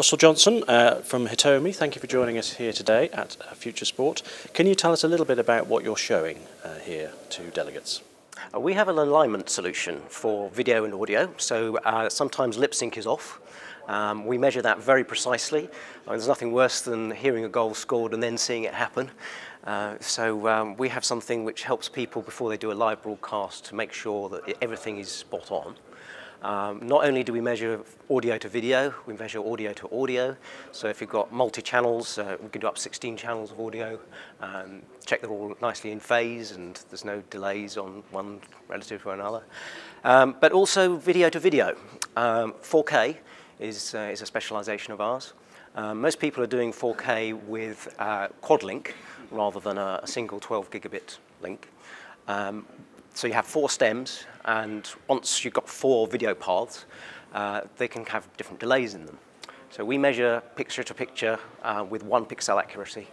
Russell Johnson from Hitomi, thank you for joining us here today at FutureSport. Can you tell us a little bit about what you're showing here to delegates? We have an alignment solution for video and audio, so sometimes lip sync is off. We measure that very precisely. There's nothing worse than hearing a goal scored and then seeing it happen. So we have something which helps people before they do a live broadcast to make sure that everything is spot on. Not only do we measure audio to video, we measure audio to audio. So if you've got multi-channels, we can do up 16 channels of audio, check they're all nicely in phase and there's no delays on one relative to another. But also video to video. 4K is a specialization of ours. Most people are doing 4K with quad link rather than a single 12 gigabit link. So you have 4 stems, and once you've got 4 video paths, they can have different delays in them. So we measure picture to picture with 1 pixel accuracy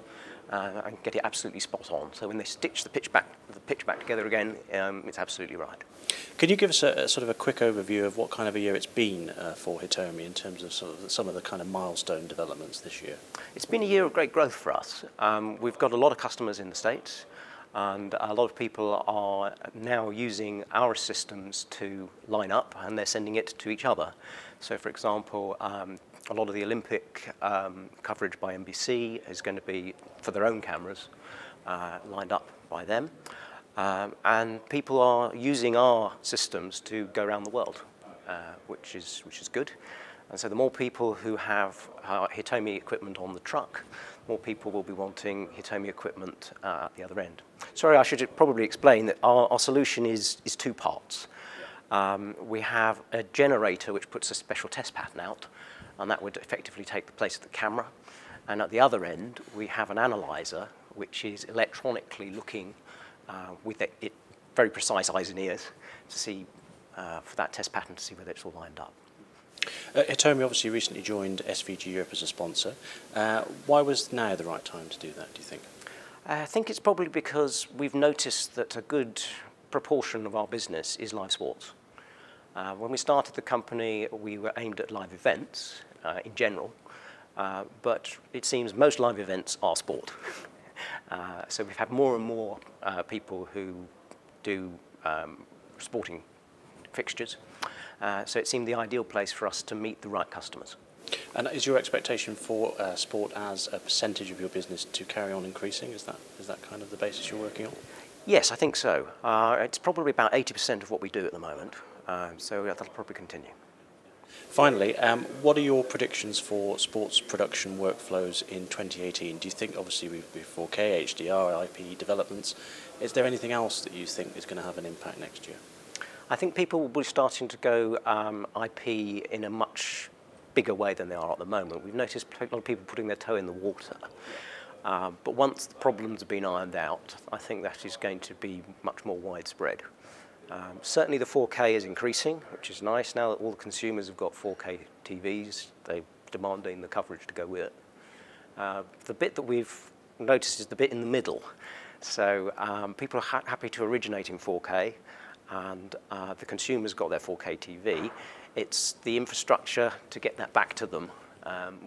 and get it absolutely spot on. So when they stitch the pitch back together again, it's absolutely right. Could you give us a sort of a quick overview of what kind of a year it's been for Hitomi in terms of some of the kind of milestone developments this year? It's been a year of great growth for us. We've got a lot of customers in the States, and a lot of people are now using our systems to line up, and they're sending it to each other. So for example, a lot of the Olympic coverage by NBC is going to be for their own cameras, lined up by them. And people are using our systems to go around the world, which is good. And so the more people who have Hitomi equipment on the truck, more people will be wanting Hitomi equipment at the other end. Sorry, I should probably explain that our solution is 2 parts. We have a generator which puts a special test pattern out, and that would effectively take the place of the camera. And at the other end, we have an analyzer which is electronically looking with it very precise eyes and ears to see for that test pattern to see whether it's all lined up. Hitomi obviously recently joined SVG Europe as a sponsor. Why was now the right time to do that, do you think? I think it's probably because we've noticed that a good proportion of our business is live sports. When we started the company, we were aimed at live events in general, but it seems most live events are sport. So we've had more and more people who do sporting fixtures. So it seemed the ideal place for us to meet the right customers. And is your expectation for sport as a percentage of your business to carry on increasing? Is that kind of the basis you're working on? Yes, I think so. It's probably about 80% of what we do at the moment, so that'll probably continue. Finally, what are your predictions for sports production workflows in 2018? Do you think, obviously we've 4K, HDR, IP developments, is there anything else that you think is going to have an impact next year? I think people will be starting to go IP in a much bigger way than they are at the moment. We've noticed a lot of people putting their toe in the water. But once the problems have been ironed out, I think that is going to be much more widespread. Certainly the 4K is increasing, which is nice. Now that all the consumers have got 4K TVs, they're demanding the coverage to go with it. The bit that we've noticed is the bit in the middle. So people are happy to originate in 4K, and the consumers got their 4K TV. It's the infrastructure to get that back to them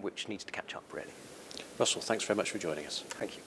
which needs to catch up, really. Russell, thanks very much for joining us. Thank you.